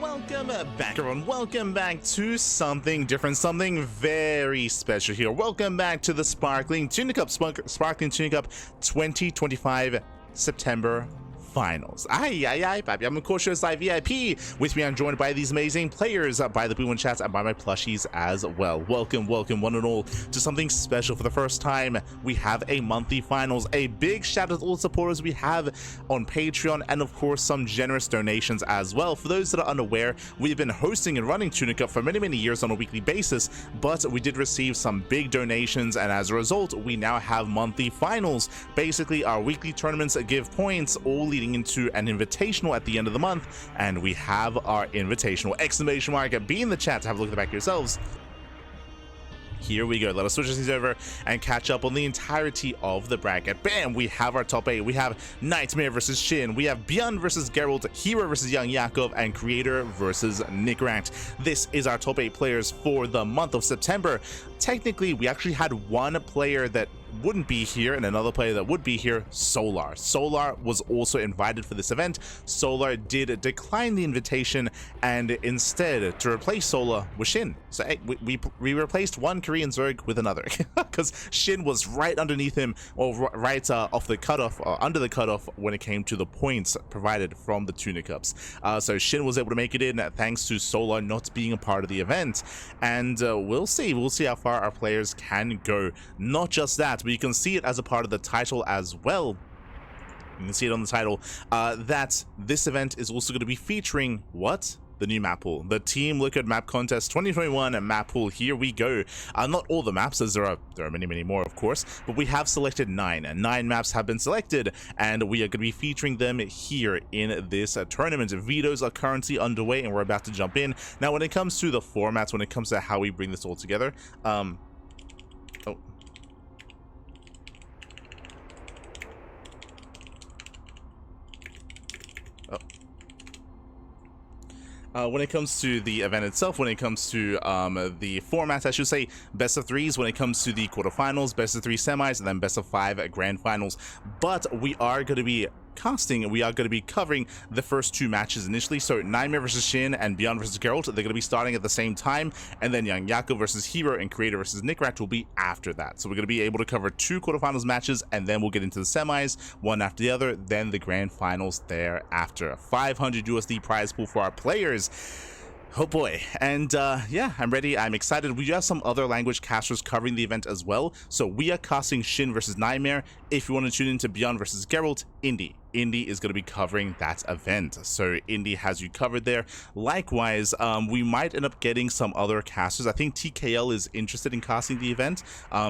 welcome back everyone, welcome back to something different, something very special here. Welcome back to the Sparkling Tuna Cup, Sparkling Tuna Cup 2025 September Finals. Aye, papi. I'm of course your ZvP. With me, I'm joined by these amazing players, by the Blue One Chats, and by my plushies as well. Welcome, one and all, to something special. For the first time, we have a monthly finals. A big shout out to all the supporters we have on Patreon, and of course, some generous donations as well. For those that are unaware, we've been hosting and running Tuna Cup for many years on a weekly basis, but we did receive some big donations, and as a result, we now have monthly finals. Basically, our weekly tournaments give points, all leading into an invitational at the end of the month, and we have our invitational. Exclamation mark, be in the chat to have a look at the back yourselves. Here we go. Let us switch things over and catch up on the entirety of the bracket. Bam! We have our top 8. We have NightMare versus SHIN. We have Beyond versus Geralt, Hero versus Young Yakov, and Creator versus Nick. This is our top 8 players for the month of September. Technically, we actually had one player that wouldn't be here and another player that would be here. Solar was also invited for this event. Solar did decline the invitation, and instead, to replace Solar was SHIN. So hey, we replaced one Korean Zerg with another because SHIN was right underneath him, or right off the cutoff, or under the cutoff when it came to the points provided from the Tuna Cups. So SHIN was able to make it in thanks to Solar not being a part of the event, and we'll see how far our players can go. Not just that, but you can see it as a part of the title as well. You can see it on the title that this event is also going to be featuring what? The new map pool, the Team Liquid Map Contest 2021 map pool. Here we go. Not all the maps, as there are many more, of course, but we have selected 9. 9 maps have been selected, and we are going to be featuring them here in this tournament. Vetoes are currently underway, and we're about to jump in. Now, when it comes to the formats, when it comes to how we bring this all together, when it comes to the event itself, when it comes to the format, I should say, best of 3s when it comes to the quarterfinals, best of 3 semis, and then best of 5 grand finals. But we are going to be we are going to be covering the first 2 matches initially. So NightMare versus SHIN and Beyond versus Geralt, they're going to be starting at the same time, and then Young Yakov versus Hero and Creator versus Nick will be after that. So we're going to be able to cover 2 quarterfinals matches, and then we'll get into the semis, one after the other, then the grand finals thereafter. 500 USD prize pool for our players. Oh boy. And yeah, I'm ready. I'm excited. We do have some other language casters covering the event as well. So we are casting SHIN versus NightMare. If you want to tune into Beyond versus Geralt, Indy is going to be covering that event. So Indy has you covered there. Likewise, we might end up getting some other casters. I think TKL is interested in casting the event.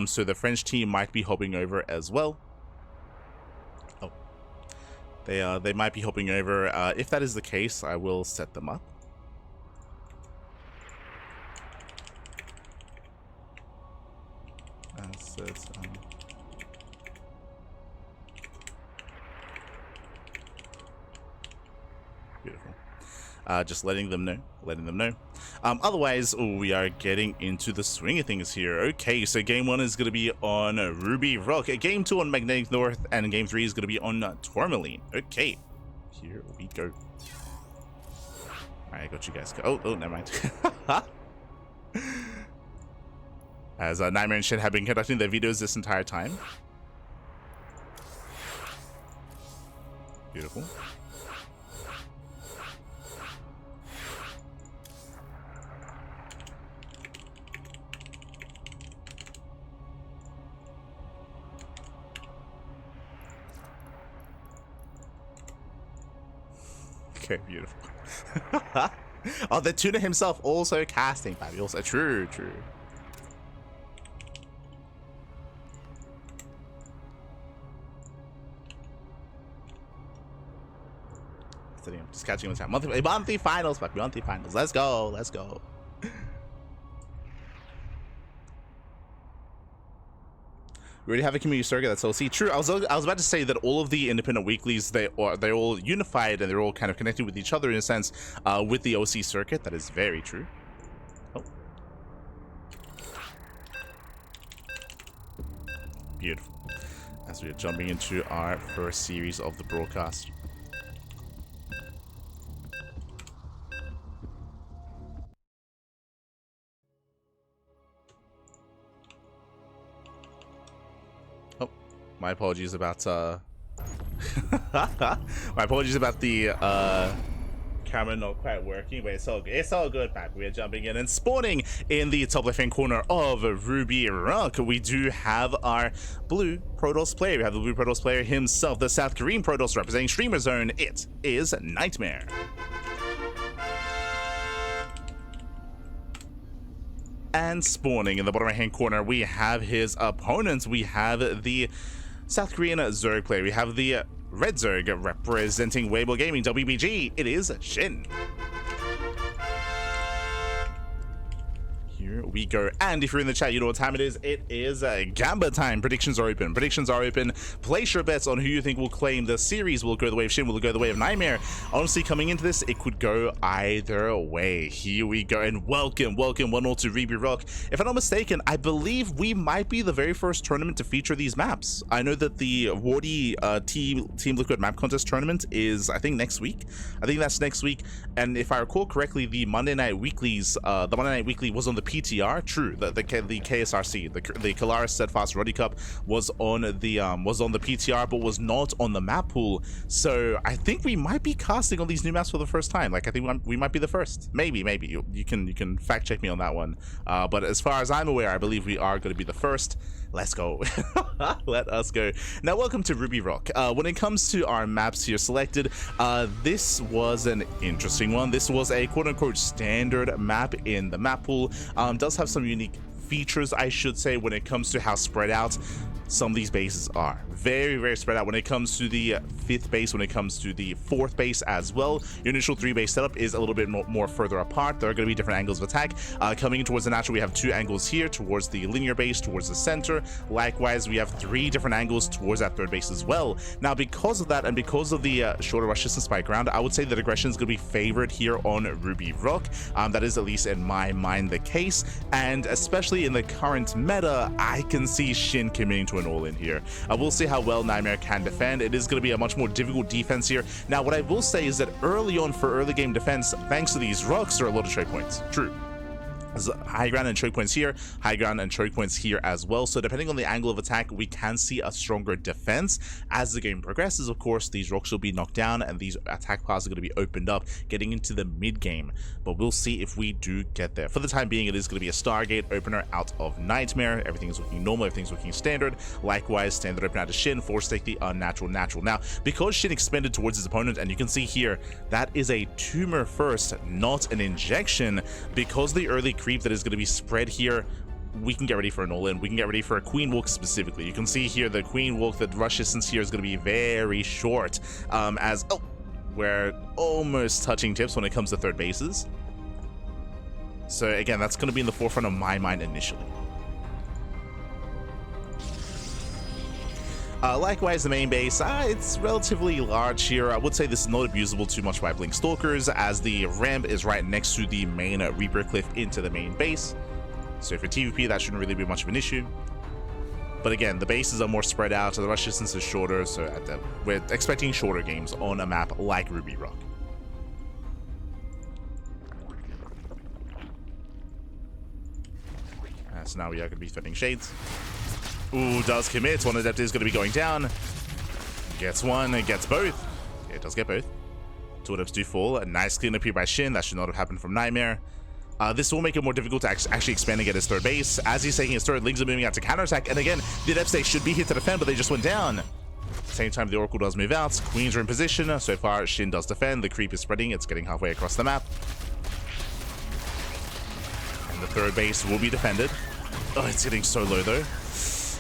So the French team might be hopping over as well. Oh, they might be hopping over. If that is the case, I will set them up. Beautiful. Just letting them know. Otherwise, we are getting into the swing of things here. Okay, so game 1 is going to be on Ruby Rock, game 2 on Magnetic North, and game 3 is going to be on Tourmaline. Okay, here we go. Alright, I got you guys. Oh, never mind. As NightMare and SHIN have been conducting their videos this entire time. Beautiful. Okay, beautiful. Oh, the Tuna himself also casting, baby. Also, true. Just catching him in time. Monthly finals, baby. Monthly finals. Let's go. We already have a community circuit that's OC. True. I was about to say that all of the independent weeklies, they're all unified and they're all kind of connected with each other in a sense, with the OC circuit. That is very true. Oh. Beautiful. As we are jumping into our first series of the broadcast. My apologies about my apologies about the camera not quite working, but it's all good, man. We are jumping in and spawning in the top left hand corner of Ruby Rock. We do have our blue Protoss player. We have the blue Protoss player himself, the South Korean Protoss representing Streamer Zone. It is NightMare. And spawning in the bottom right hand corner, we have his opponents. We have the South Korean Zerg player. We have the Red Zerg representing Weibo Gaming WBG. It is SHIN. Here we go. And if you're in the chat, you know what time it is. It is Gamba time. Predictions are open. Predictions are open. Place your bets on who you think will claim the series. Will it go the way of SHIN? Will it go the way of NightMare? Honestly, coming into this, it could go either way. Here we go. And welcome 1-0 to Ruby Rock. If I'm not mistaken, I believe we might be the very first tournament to feature these maps. I know that the Wardy Team Liquid map contest tournament is, I think, next week. I think that's next week. And if I recall correctly, the Monday Night Weeklies, the Monday Night Weekly was on the PTR. True, the KSRC, the Kalaris Steadfast Roddy Cup was on the PTR, but was not on the map pool. So I think we might be casting on these new maps for the first time. Like, I think we might be the first. Maybe you can fact check me on that one. But as far as I'm aware, I believe we are going to be the first. Let's go. Let us go. Now, welcome to Ruby Rock. When it comes to our maps here selected, this was an interesting one. This was a quote-unquote standard map in the map pool. Does have some unique features, I should say, when it comes to how spread out some of these bases are. Very, very spread out when it comes to the 5th base, when it comes to the 4th base as well. Your initial 3-base setup is a little bit more further apart. There are going to be different angles of attack. Coming in towards the natural, we have 2 angles here, towards the linear base, towards the center. Likewise, we have 3 different angles towards that 3rd base as well. Now, because of that, and because of the shorter rush distance by ground, I would say that aggression is going to be favored here on Ruby Rock. That is, at least in my mind, the case. And especially in the current meta, I can see SHIN committing to an all-in here. We'll see how well NightMare can defend. It is going to be a much more difficult defense here. Now, what I will say is that early on for early game defense, thanks to these rocks, there are a lot of choke points. True. There's high ground and choke points here, high ground and choke points here as well. So depending on the angle of attack, we can see a stronger defense. As the game progresses, of course, these rocks will be knocked down and these attack paths are going to be opened up getting into the mid game. But we'll see if we do get there. For the time being, it is going to be a Stargate opener out of NightMare. Everything is looking normal, everything's looking standard. Likewise, standard opener out of SHIN, force take the unnatural natural. Now, because SHIN expended towards his opponent, and you can see here, that is a tumor first, not an injection. Because the early creep that is going to be spread here, we can get ready for an all-in. We can get ready for a queen walk specifically. You can see here the queen walk, the rush distance here is going to be very short, we're almost touching tips when it comes to 3rd bases. So again, that's going to be in the forefront of my mind initially. Likewise, the main base, it's relatively large here. I would say this is not abusable too much by Blink Stalkers, as the ramp is right next to the main Reaper Cliff into the main base. So for TVP, that shouldn't really be much of an issue. But again, the bases are more spread out, so the rush distance is shorter, so we're expecting shorter games on a map like Ruby Rock. So now we are going to be threatening Shades. Ooh, does commit. One Adept is going to be going down. Gets one, it gets both. It does get both. 2 Adepts do fall. A nice cleanup here by SHIN. That should not have happened from NightMare. This will make it more difficult to actually expand and get his 3rd base. As he's taking his 3rd, Lings are moving out to counterattack. And again, the Adepts, they should be here to defend, but they just went down. Same time, the Oracle does move out. Queens are in position. So far, SHIN does defend. The creep is spreading. It's getting halfway across the map. And the 3rd base will be defended. Oh, it's getting so low, though.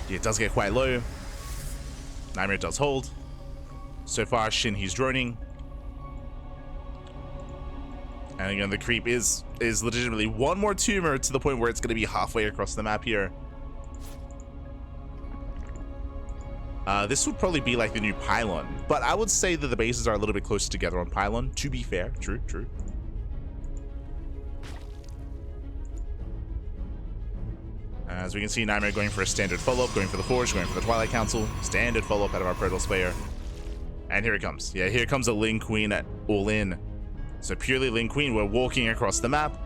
Yeah, it does get quite low. NightMare does hold. So far, SHIN, he's droning. And again, the creep is legitimately one more tumor to the point where it's going to be halfway across the map here. This would probably be like the new pylon, but I would say that the bases are a little bit closer together on pylon, to be fair. True. As we can see, NightMare going for a standard follow-up, going for the Forge, going for the Twilight Council. Standard follow-up out of our Protoss player. And here it comes. Yeah, here comes a Ling Queen at all-in. So purely Ling Queen, we're walking across the map.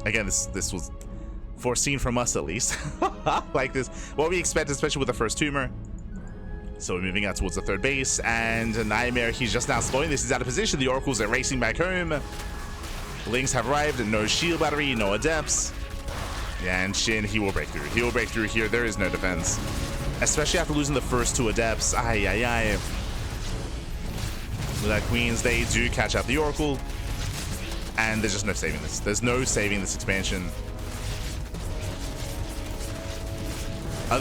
Again, this was foreseen from us at least. Like this, what we expect, especially with the first tumor. So we're moving out towards the third base, and NightMare, he's just now slowing this. He's out of position. The Oracles are racing back home. Lings have arrived. No shield battery, no adepts. Yeah, and SHIN, he will break through. He will break through here. There is no defense. Especially after losing the first 2 adepts. Ay, ay, ay. With that Queens, they do catch out the Oracle. And there's just no saving this. There's no saving this expansion.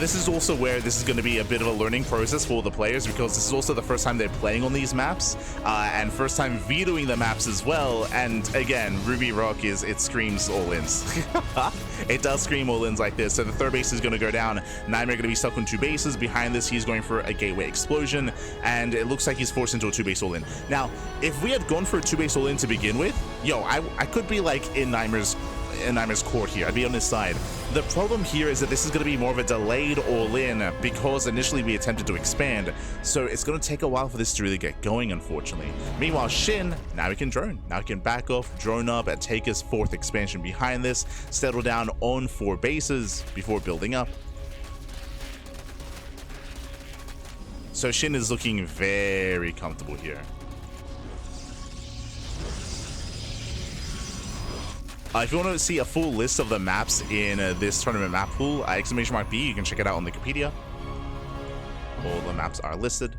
This is also where this is going to be a bit of a learning process for the players, because this is also the first time they're playing on these maps, and first time vetoing the maps as well. And again, Ruby Rock it screams all-ins. It does scream all-ins like this. So the third base is going to go down. NightMare going to be stuck on 2 bases. Behind this, he's going for a gateway explosion, and it looks like he's forced into a 2-base all-in. Now, if we had gone for a 2-base all-in to begin with, yo, I could be like in NightMare's court here. I'd be on his side. The problem here is that this is going to be more of a delayed all-in, because initially we attempted to expand, so it's going to take a while for this to really get going, unfortunately. Meanwhile, SHIN, now he can drone. Now he can back off, drone up, and take his 4th expansion behind this, settle down on 4 bases before building up. So SHIN is looking very comfortable here. If you want to see a full list of the maps in this tournament map pool, !B, you can check it out on Wikipedia. All the maps are listed.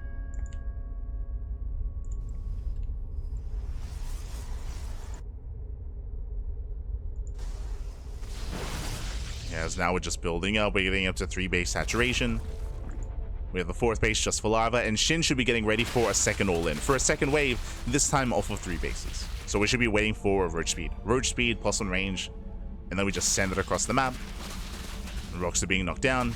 Yes, now we're just building up. We're getting up to 3-base saturation. We have the 4th base just for lava, and SHIN should be getting ready for a second all-in. For a second wave, this time off of 3 bases. So we should be waiting for roach speed. Roach speed plus 1 range, and then we just send it across the map. The rocks are being knocked down.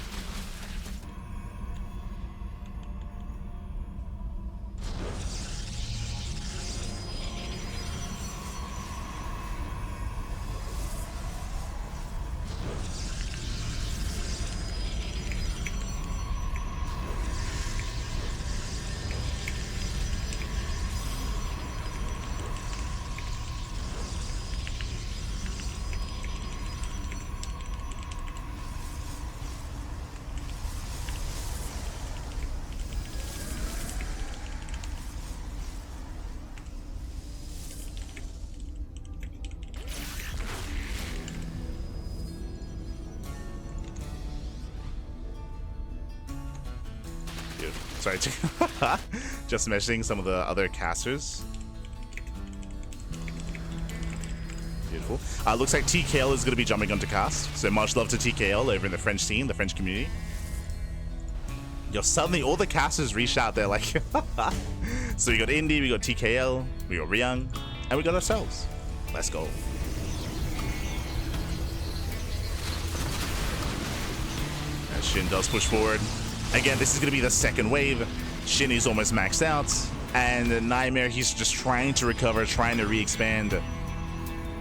Sorry, just mentioning some of the other casters. Beautiful. Looks like TKL is going to be jumping onto cast, so much love to TKL over in the French scene, the French community. Yo, suddenly all the casters reached out there, like... So we got Indy, we got TKL, we got Ryung, and we got ourselves. Let's go. And SHIN does push forward. Again, this is going to be the second wave. SHIN is almost maxed out, and NightMare, he's just trying to recover, trying to re-expand.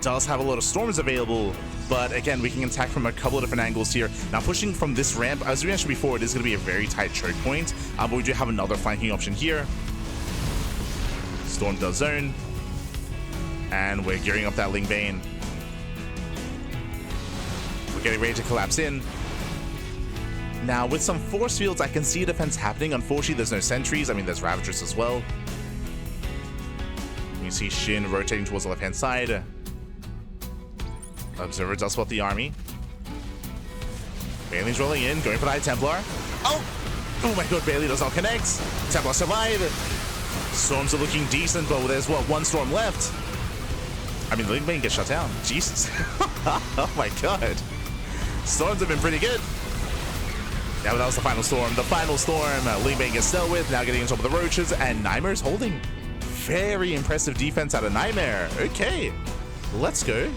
Does have a lot of storms available, but again, we can attack from a couple of different angles here. Now, pushing from this ramp, as we mentioned before, it is going to be a very tight choke point, but we do have another flanking option here. Storm does zone, and we're gearing up that Ling Bane. We're getting ready to collapse in. Now, with some force fields, I can see a defense happening. Unfortunately, there's no sentries. I mean, there's Ravagers as well. You see SHIN rotating towards the left-hand side. Observer does spot the army. Bailey's rolling in, going for the High Templar. Oh my god, Bailey does not connect. Templar survive. Storms are looking decent, but there's, what, 1 storm left? I mean, Ling Bane gets shut down. Jesus. Oh my god. Storms have been pretty good. Yeah, but that was the final storm. The final storm, Ling Bane gets dealt with, now getting on top of the roaches, and NightMare's holding. Very impressive defense out of NightMare. Okay, let's go.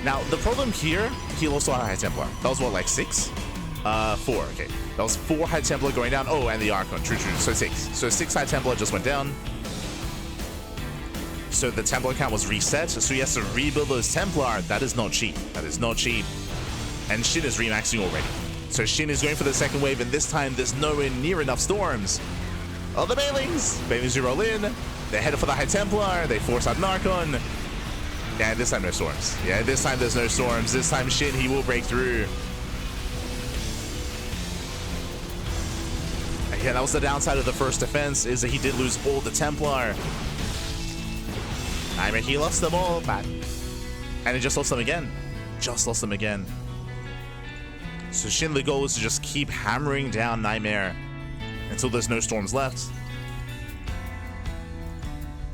Now, the problem here, he also had a High Templar. That was what, like 6? 4, okay. That was 4 High Templar going down. Oh, and the Archon, true. So 6. So 6 High Templar just went down. So the Templar count was reset, so he has to rebuild those Templar. That is not cheap. That is not cheap. And SHIN is remaxing already. So SHIN is going for the second wave, and this time there's nowhere near enough storms. Oh, the Bailings! Bailings do roll in. They're headed for the High Templar. They force out an Archon. Yeah, this time no storms. Yeah, this time there's no storms. This time SHIN, he will break through. He Okay, that was the downside of the first defense, is that he did lose all the Templar. I mean, he lost them all back. And he just lost them again. Just lost them again. So SHIN, the goal is to just keep hammering down NightMare until there's no storms left.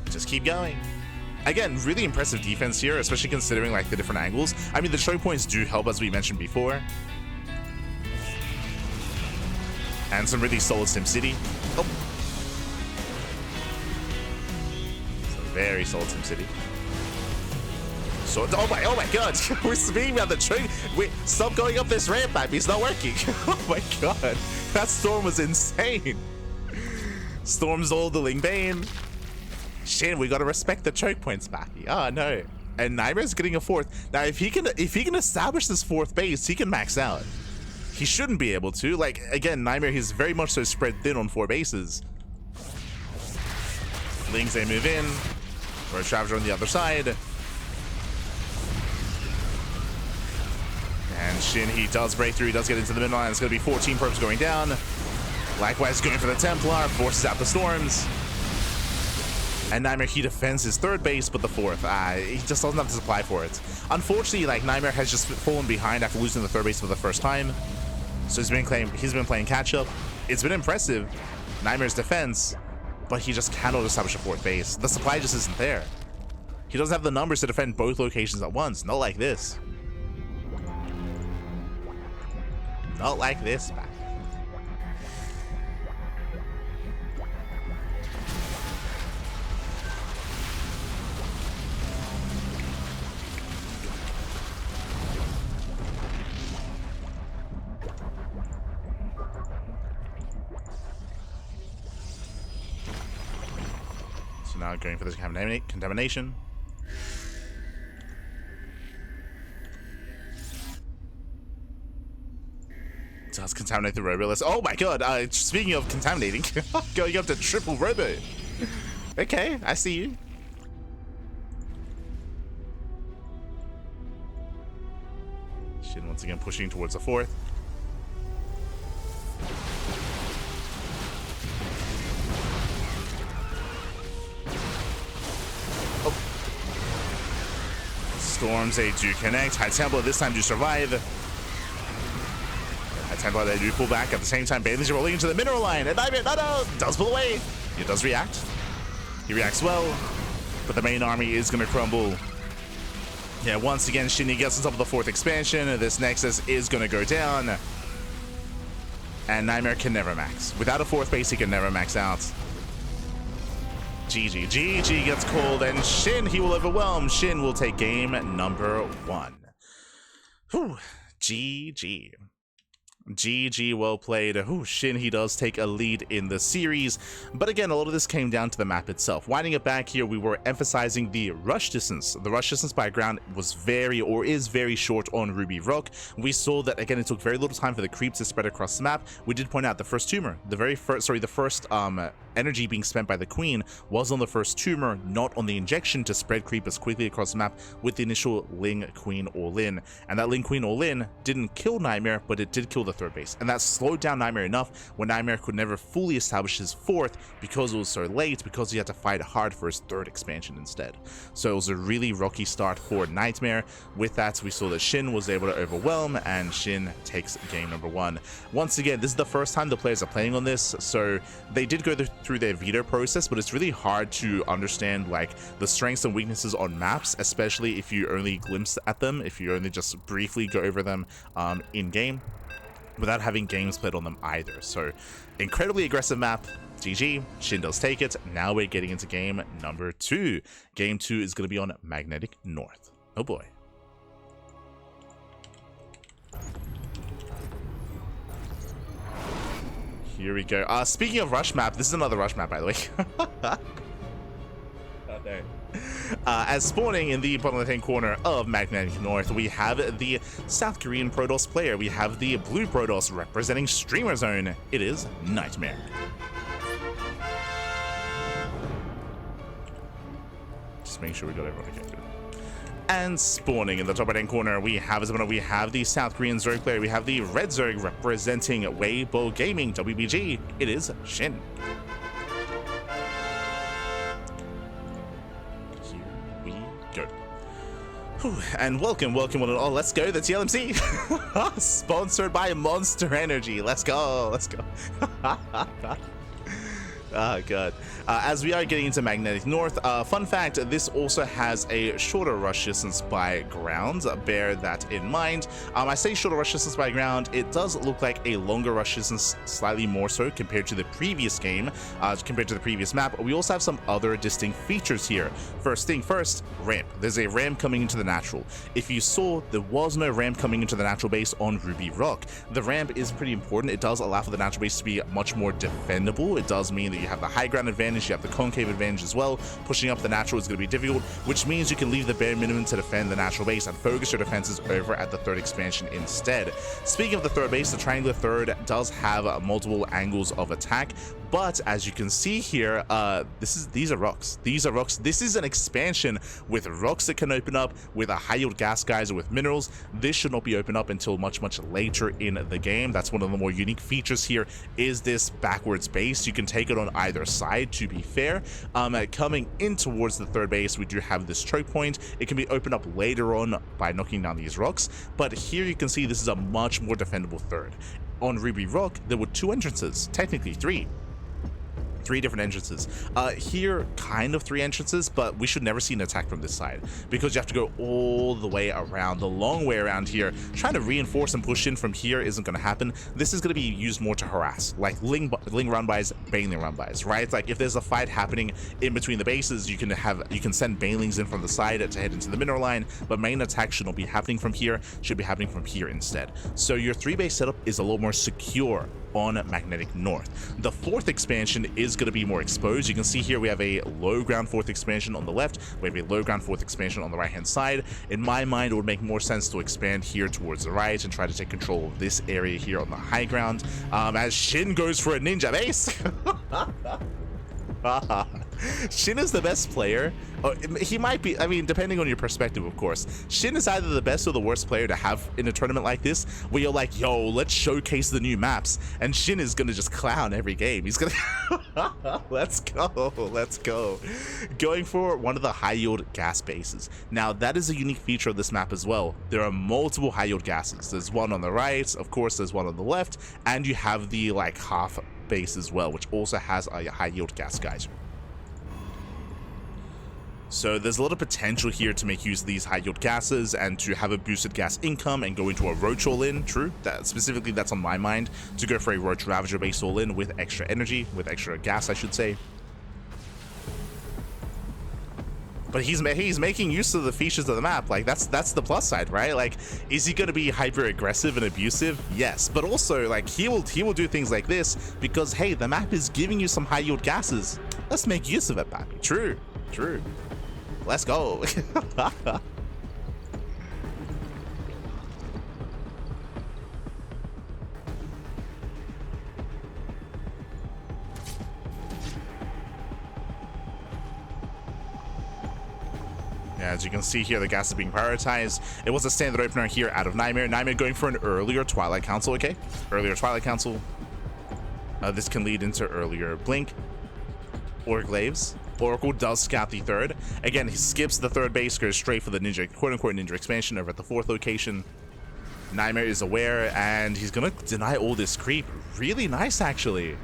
Just keep going. Again, really impressive defense here, especially considering like the different angles. I mean, the choke points do help, as we mentioned before. And some really solid SimCity. Oh. Some very solid SimCity. So, oh my god, we're speaking about the choke. Wait, stop going up this ramp, baby. It's not working. Oh my god, that storm was insane. Storm's all the Ling Bane. SHIN, we gotta respect the choke points, Bappy. Oh no. And NightMare's getting a fourth. Now if he can establish this fourth base, he can max out. He shouldn't be able to. Like again, NightMare, he's very much so spread thin on 4 bases. Lings, they move in. Or Traveler on the other side. And SHIN, he does break through, he does get into the middle line. It's gonna be 14 probes going down. Likewise going for the Templar, forces out the storms. And NightMare, he defends his 3rd base, but the 4th, he just doesn't have the supply for it. Unfortunately, like NightMare has just fallen behind after losing the 3rd base for the first time. So he's been playing catch up. It's been impressive, NightMare's defense, but he just cannot establish a 4th base. The supply just isn't there. He doesn't have the numbers to defend both locations at once. Not like this. Not like this, man. So now going for this contamination. Does contaminate the robo. Oh my god, speaking of contaminating, going up to triple robo. Okay, I see you. SHIN once again pushing towards the 4th. Oh. Storms, they do connect. High Templar this time do survive. Templar, they do pull back at the same time. Bailey's rolling into the mineral line, and NightMare, no, does pull away. He does react. He reacts well, but the main army is going to crumble. Yeah, once again, SHIN gets on top of the 4th expansion. This Nexus is going to go down, and NightMare can never max. Without a 4th base, he can never max out. GG. GG gets called, and SHIN, he will overwhelm. SHIN will take game number 1. Whew. GG. GG, well played. SHIN, he does take a lead in the series, but again, a lot of this came down to the map itself. Winding it back here, we were emphasizing the rush distance. The rush distance by ground was is very short on Ruby Rock. We saw that again, it took very little time for the creeps to spread across the map. We did point out the first tumor, the first energy being spent by the Queen was on the first tumor, not on the injection to spread creep as quickly across the map with the initial Ling Queen all-in. And that Ling Queen all-in didn't kill NightMare, but it did kill the 3rd base. And that slowed down NightMare enough when NightMare could never fully establish his 4th because it was so late, because he had to fight hard for his 3rd expansion instead. So it was a really rocky start for NightMare. With that, we saw that SHIN was able to overwhelm, and SHIN takes game number 1. Once again, this is the first time the players are playing on this, so they did go through their veto process, but it's really hard to understand like the strengths and weaknesses on maps, especially if you only glimpse at them, if you only just briefly go over them in game without having games played on them either. So incredibly aggressive map. GG, SHIN does take it. Now we're getting into game number 2. Game 2 is going to be on Magnetic North. Oh boy. Here we go. Speaking of rush map, this is another rush map, by the way. Oh, no. As spawning in the bottom left-hand corner of Magnetic North, we have the South Korean Protoss player. We have the blue Protoss representing Streamer Zone. It is NightMare. Just making sure we got everyone. Okay, good. And spawning in the top right-hand corner, we have the South Korean Zerg player. We have the Red Zerg representing Weibo Gaming, WBG. It is SHIN. Here we go. Whew. And welcome one and all. Let's go, the TLMC. Sponsored by Monster Energy. Let's go. Oh god. As we are getting into Magnetic North, fun fact, this also has a shorter rush distance by ground. Bear that in mind. I say shorter rush distance by ground, it does look like a longer rush distance, slightly more so compared to the previous game, compared to the previous map. We also have some other distinct features here. First thing first, ramp. There's a ramp coming into the natural. If you saw, there was no ramp coming into the natural base on Ruby Rock. The ramp is pretty important. It does allow for the natural base to be much more defendable. It does mean that you have the high ground advantage, you have the concave advantage as well. Pushing up the natural is going to be difficult, which means you can leave the bare minimum to defend the natural base and focus your defenses over at the third expansion instead. Speaking of the third base, the triangular third does have multiple angles of attack, but as you can see here, these are rocks. This is an expansion with rocks that can open up, with a high yield gas geyser with minerals. This should not be opened up until much later in the game. That's one of the more unique features here, is this backwards base. You can take it on either side, to be fair. Coming in towards the third base, we do have this choke point. It can be opened up later on by knocking down these rocks, but here you can see this is a much more defendable third. On Ruby Rock, there were 2 entrances, technically 3 different entrances. Here, kind of 3 entrances, but we should never see an attack from this side because you have to go all the way around, the long way around here. Trying to reinforce and push in from here isn't going to happen. This is going to be used more to harass, like Ling run-bys, Baneling run-bys, right? Like if there's a fight happening in between the bases, you can send Banelings in from the side to head into the mineral line, but main attack should not be happening from here, should be happening from here instead. So your 3-base setup is a lot more secure on Magnetic North. The 4th expansion is going to be more exposed. You can see here we have a low ground 4th expansion on the left, we have a low ground 4th expansion on the right hand side. In my mind, it would make more sense to expand here towards the right and try to take control of this area here on the high ground, as SHIN goes for a ninja base. SHIN is the best player. He might be, I mean, depending on your perspective, of course. SHIN is either the best or the worst player to have in a tournament like this, where you're like, yo, let's showcase the new maps, and SHIN is gonna just clown every game. He's gonna let's go. Going for one of the high yield gas bases. Now that is a unique feature of this map as well. There are multiple high yield gases. There's one on the right, of course there's one on the left, and you have the like half base as well, which also has a high yield gas geyser. So there's a lot of potential here to make use of these high yield gases and to have a boosted gas income and go into a Roach all-in. True, that specifically that's on my mind, to go for a Roach Ravager base all-in with extra energy, with extra gas I should say. But he's making use of the features of the map. Like that's the plus side, right? Like, is he going to be hyper aggressive and abusive? Yes, but also like he will do things like this because hey, the map is giving you some high yield gases. Let's make use of it, Pappy. True. Let's go. As you can see here, the gas is being prioritized. It was a standard opener here out of NightMare. NightMare going for an earlier Twilight Council, okay? Earlier Twilight Council. This can lead into earlier Blink or Glaives. Oracle does scout the third. Again, he skips the third base, goes straight for the ninja, quote-unquote ninja expansion over at the 4th location. NightMare is aware, and he's gonna deny all this creep. Really nice, actually.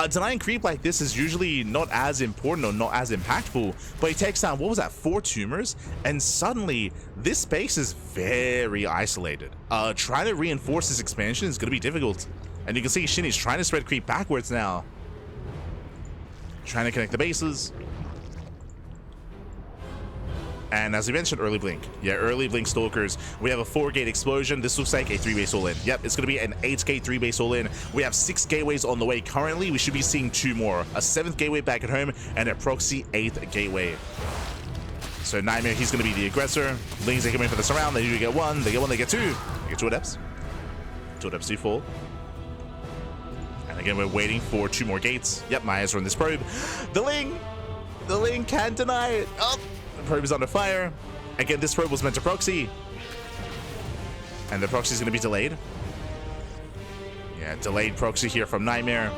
Denying creep like this is usually not as important or not as impactful, but he takes down, what was that, 4 tumors? And suddenly, this space is very isolated. Trying to reinforce this expansion is gonna be difficult. And you can see SHIN is trying to spread creep backwards now. Trying to connect the bases. And as we mentioned, early Blink. Yeah, early Blink Stalkers. We have a 4-gate explosion. This looks like a 3-base all-in. Yep, it's going to be an 8-gate 3-base all-in. We have 6 gateways on the way currently. We should be seeing 2 more. A 7th gateway back at home and a proxy 8th gateway. So NightMare, he's going to be the aggressor. Lings, they come in for the surround. They usually get 1. They get 1, they get 2. They get 2 adepts. 2 adepts do fall. And again, we're waiting for 2 more gates. Yep, my eyes are on this probe. The Ling can't deny it. Oh, the probe is under fire. Again, this probe was meant to proxy. And the proxy is going to be delayed. Yeah, delayed proxy here from NightMare.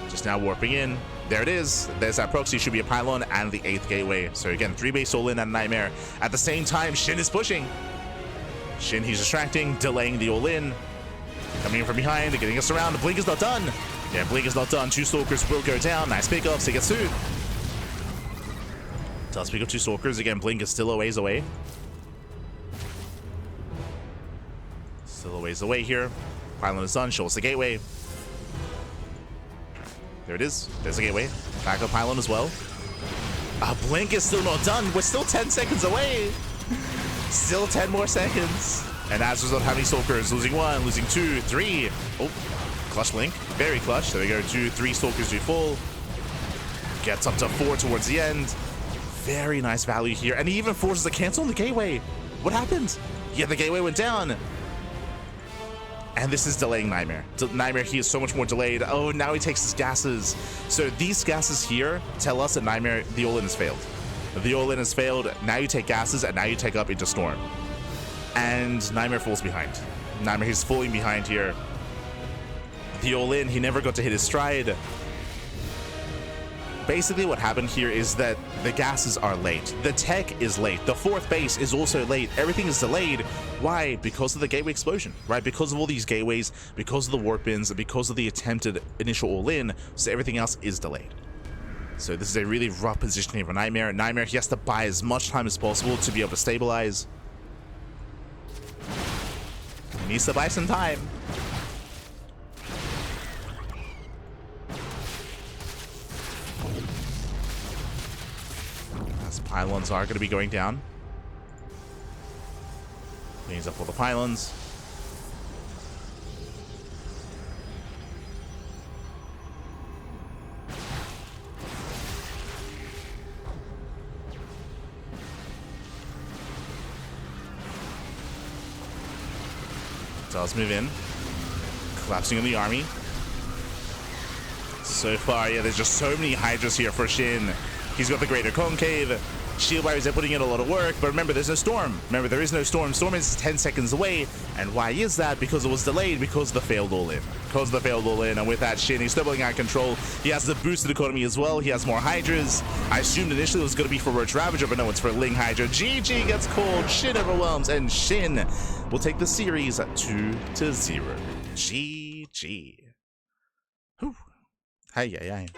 Just now warping in. There it is. There's that proxy. Should be a pylon and the 8th gateway. So again, 3 base all-in and NightMare. At the same time, SHIN is pushing. SHIN, he's distracting, delaying the all-in. Coming in from behind, getting us around. The blink is not done. Yeah, blink is not done. 2 stalkers will go down. Nice pickups. He gets 2. Does pick up 2 stalkers. Again, blink is still a ways away. Still a ways away here. Pylon is done. Show us the gateway. There it is. There's a gateway. Backup pylon as well. Blink is still not done. We're still 10 seconds away. Still 10 more seconds. And as a result, how many stalkers? Losing 1, losing 2, 3. Oh, clutch blink. Very clutch. There we go. 2, 3 stalkers do fall. Gets up to 4 towards the end. Very nice value here. And he even forces a cancel on the gateway. What happened? Yeah, the gateway went down. And this is delaying NightMare. NightMare, he is so much more delayed. Oh, now he takes his gases. So these gases here tell us that NightMare, the all-in has failed. The all-in has failed. Now you take gases, and now you take up into Storm. And NightMare falls behind. NightMare, he's falling behind here. The all-in, he never got to hit his stride. Basically what happened here is that the gases are late. The tech is late. The 4th base is also late. Everything is delayed. Why? Because of the gateway explosion, right? Because of all these gateways, because of the warp-ins, because of the attempted initial all-in, so everything else is delayed. So this is a really rough positioning for NightMare. NightMare, he has to buy as much time as possible to be able to stabilize. He needs to buy some time. Pylons are going to be going down. Cleans up all the pylons. Does move in. Collapsing on the army. So far, yeah, there's just so many Hydras here for SHIN. He's got the Greater Concave. Shield Barriers, they're putting in a lot of work, but remember, there's no Storm. Remember, there is no Storm. Storm is 10 seconds away, and why is that? Because it was delayed, because of the failed all-in. Because of the failed all-in, and with that, SHIN, he's still building out control. He has the boosted economy as well. He has more Hydras. I assumed initially it was going to be for Roach Ravager, but no, it's for Ling Hydra. GG gets called, SHIN overwhelms, and SHIN will take the series 2-0. GG. Whew. Hey.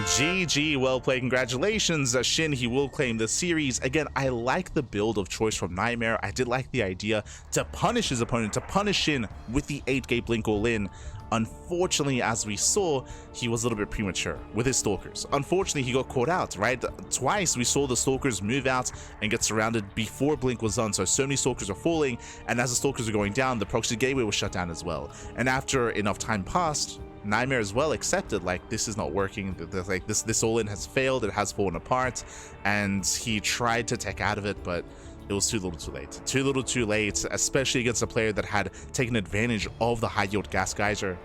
GG, well played. Congratulations, SHIN. He will claim the series. Again, I like the build of choice from NightMare. I did like the idea to punish his opponent, to punish SHIN with the 8-gate blink all-in. Unfortunately, as we saw, he was a little bit premature with his stalkers. Unfortunately, he got caught out, right? Twice we saw the stalkers move out and get surrounded before blink was done. So many stalkers are falling, and as the stalkers are going down, the proxy gateway was shut down as well. And after enough time passed, NightMare as well accepted, like, this is not working, like this all-in has failed, it has fallen apart, and he tried to tech out of it, but it was too little too late. Too little too late, especially against a player that had taken advantage of the high-yield gas geyser.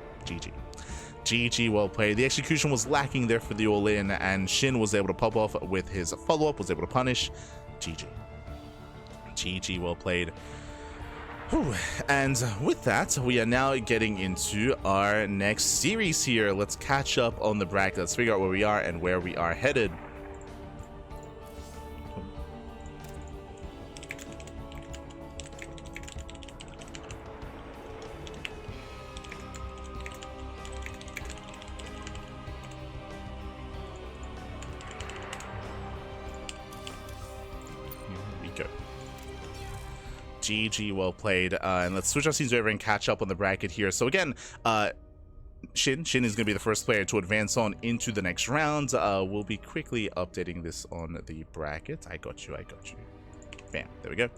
GG, well played. The execution was lacking there for the all-in, and SHIN was able to pop off with his follow-up, was able to punish. GG, well played. Whew. And with that, we are now getting into our next series here. Let's catch up on the bracket. Let's figure out where we are and where we are headed. GG, well played. And let's switch our scenes over and catch up on the bracket here. So again, SHIN is going to be the first player to advance on into the next round. We'll be quickly updating this on the bracket. I got you. Bam, there we go.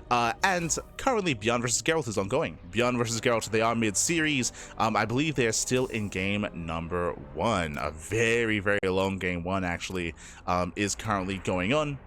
And currently, Beyond vs. Geralt is ongoing. Beyond vs. Geralt, they are mid-series. I believe they are still in game number 1. A very, very long game 1, actually, is currently going on.